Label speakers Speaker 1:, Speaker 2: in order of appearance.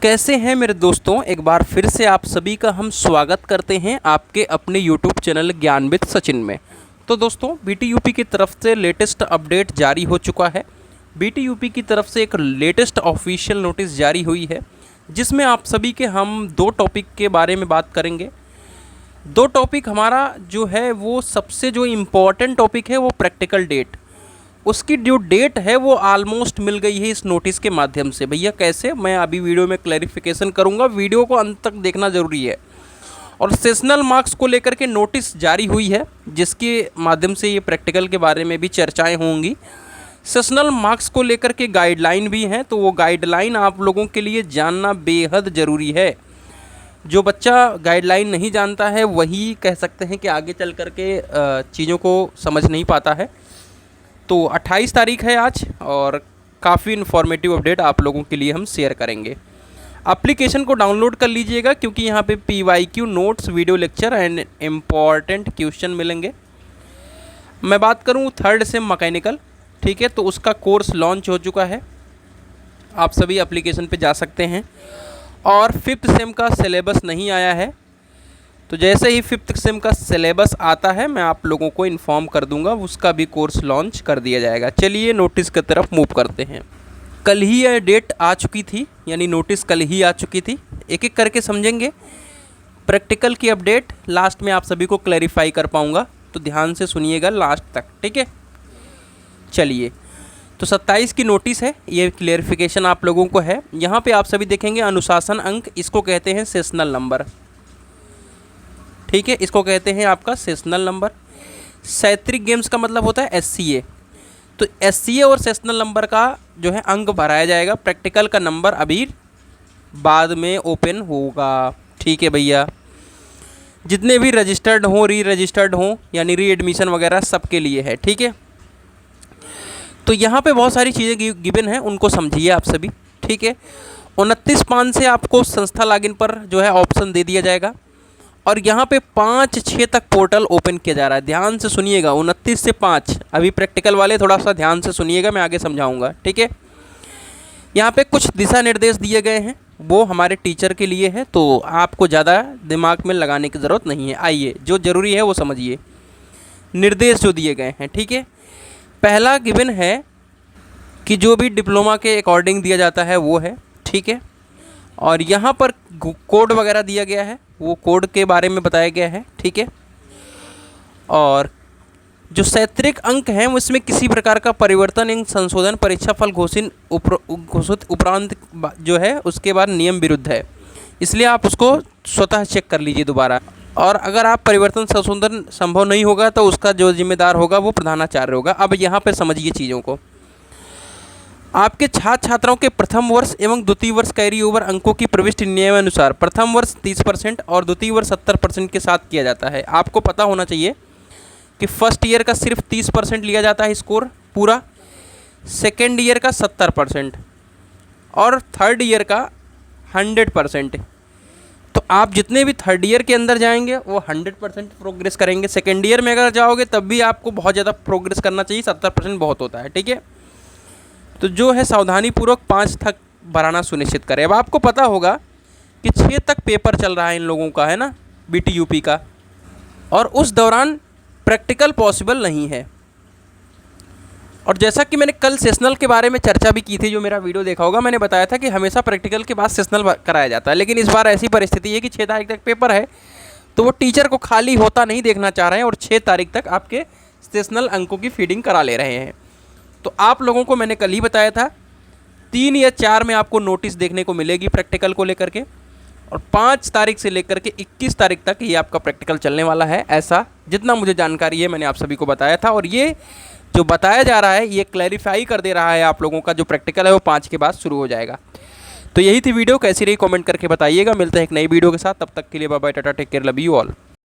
Speaker 1: कैसे हैं मेरे दोस्तों। एक बार फिर से आप सभी का हम स्वागत करते हैं आपके अपने YouTube चैनल ज्ञान विद सचिन में। तो दोस्तों BTUP की तरफ से लेटेस्ट अपडेट जारी हो चुका है। BTUP की तरफ से एक लेटेस्ट ऑफिशियल नोटिस जारी हुई है जिसमें आप सभी के हम दो टॉपिक के बारे में बात करेंगे। दो टॉपिक हमारा जो है वो सबसे जो इम्पोर्टेंट टॉपिक है वो प्रैक्टिकल डेट, उसकी जो डेट है वो ऑलमोस्ट मिल गई है इस नोटिस के माध्यम से। भैया कैसे, मैं अभी वीडियो में क्लैरिफिकेशन करूंगा, वीडियो को अंत तक देखना ज़रूरी है। और सेशनल मार्क्स को लेकर के नोटिस जारी हुई है जिसके माध्यम से ये प्रैक्टिकल के बारे में भी चर्चाएं होंगी। सेशनल मार्क्स को लेकर के गाइडलाइन भी हैं, तो वो गाइडलाइन आप लोगों के लिए जानना बेहद ज़रूरी है। जो बच्चा गाइडलाइन नहीं जानता है वही कह सकते हैं कि आगे चल कर के चीज़ों को समझ नहीं पाता है। तो 28 तारीख है आज और काफ़ी इन्फॉर्मेटिव अपडेट आप लोगों के लिए हम शेयर करेंगे। एप्लीकेशन को डाउनलोड कर लीजिएगा क्योंकि यहाँ पे PYQ notes, video lecture and important question मिलेंगे। मैं बात करूँ थर्ड सेम मैकेनिकल, ठीक है, तो उसका कोर्स लॉन्च हो चुका है, आप सभी एप्लीकेशन पे जा सकते हैं। और फिफ्थ सेम का सिलेबस नहीं आया है, तो जैसे ही फिफ्थ सेम का सिलेबस आता है मैं आप लोगों को इन्फॉर्म कर दूंगा, उसका भी कोर्स लॉन्च कर दिया जाएगा। चलिए नोटिस की तरफ मूव करते हैं। कल ही यह डेट आ चुकी थी, यानी नोटिस कल ही आ चुकी थी। एक एक करके समझेंगे। प्रैक्टिकल की अपडेट लास्ट में आप सभी को क्लैरिफाई कर पाऊँगा, तो ध्यान से सुनिएगा लास्ट तक, ठीक है। चलिए, तो 27 की नोटिस है, ये क्लैरिफिकेशन आप लोगों को है। यहाँ पर आप सभी देखेंगे अनुशासन अंक, इसको कहते हैं सेशनल नंबर, ठीक है, इसको कहते हैं आपका सेशनल नंबर। सैद्धांतिक गेम्स का मतलब होता है SCA, तो SCA और सेशनल नंबर का जो है अंक भराया जाएगा। प्रैक्टिकल का नंबर अभी बाद में ओपन होगा, ठीक है भैया। जितने भी रजिस्टर्ड हों, री रजिस्टर्ड हों, यानी री एडमिशन वगैरह सबके लिए है, ठीक है। तो यहाँ पे बहुत सारी चीज़ें गिवन हैं, उनको समझिए आप सभी, ठीक है। 29/5 से आपको संस्था लॉगिन पर जो है ऑप्शन दे दिया जाएगा और यहाँ पे 5-6 तक पोर्टल ओपन किया जा रहा है। ध्यान से सुनिएगा, 29 से 5। अभी प्रैक्टिकल वाले थोड़ा सा ध्यान से सुनिएगा, मैं आगे समझाऊंगा, ठीक है। यहाँ पे कुछ दिशा निर्देश दिए गए हैं, वो हमारे टीचर के लिए है, तो आपको ज़्यादा दिमाग में लगाने की ज़रूरत नहीं है। आइए, जो ज़रूरी है वो समझिए, निर्देश जो दिए गए हैं, ठीक है। पहला गिवन है कि जो भी डिप्लोमा के अकॉर्डिंग दिया जाता है वो है, ठीक है। और यहाँ पर कोड वगैरह दिया गया है, वो कोड के बारे में बताया गया है, ठीक है। और जो सैद्धांतिक अंक हैं उसमें किसी प्रकार का परिवर्तन या संशोधन परीक्षा फल घोषित उपरांत जो है उसके बाद नियम विरुद्ध है, इसलिए आप उसको स्वतः चेक कर लीजिए दोबारा। और अगर आप परिवर्तन संशोधन संभव नहीं होगा तो उसका जो जिम्मेदार होगा वो प्रधानाचार्य होगा। अब यहाँ पर समझिए चीज़ों को। आपके छात्र छात्राओं के प्रथम वर्ष एवं द्वितीय वर्ष कैरी ओवर अंकों की प्रविष्टि नियमानुसार प्रथम वर्ष 30% और द्वितीय वर्ष 70% के साथ किया जाता है। आपको पता होना चाहिए कि फर्स्ट ईयर का सिर्फ 30% लिया जाता है स्कोर पूरा, सेकेंड ईयर का 70% और थर्ड ईयर का 100%। तो आप जितने भी थर्ड ईयर के अंदर जाएंगे वो 100% प्रोग्रेस करेंगे। सेकेंड ईयर में अगर जाओगे तब भी आपको बहुत ज़्यादा प्रोग्रेस करना चाहिए, 70% बहुत होता है, ठीक है। तो जो है सावधानीपूर्वक 5 तक भराना सुनिश्चित करें। अब आपको पता होगा कि 6 तक पेपर चल रहा है इन लोगों का, है ना, BTUP का, और उस दौरान प्रैक्टिकल पॉसिबल नहीं है। और जैसा कि मैंने कल सेशनल के बारे में चर्चा भी की थी, जो मेरा वीडियो देखा होगा, मैंने बताया था कि हमेशा प्रैक्टिकल के बाद सेशनल कराया जाता है, लेकिन इस बार ऐसी परिस्थिति है कि 6 तारीख तक पेपर है, तो वो टीचर को खाली होता नहीं देखना चाह रहे हैं और 6 तारीख तक आपके सेशनल अंकों की फीडिंग करा ले रहे हैं। तो आप लोगों को मैंने कल ही बताया था 3 या 4 में आपको नोटिस देखने को मिलेगी प्रैक्टिकल को लेकर के, और 5 तारीख से लेकर के 21 तारीख तक ये आपका प्रैक्टिकल चलने वाला है। ऐसा जितना मुझे जानकारी है मैंने आप सभी को बताया था, और ये जो बताया जा रहा है ये क्लैरिफाई कर दे रहा है आप लोगों का जो प्रैक्टिकल है वो 5 के बाद शुरू हो जाएगा। तो यही थी वीडियो, कैसी रही कमेंट करके बताइएगा। मिलते हैं एक नई वीडियो के साथ, तब तक के लिए bye bye, tata, take care, love you all.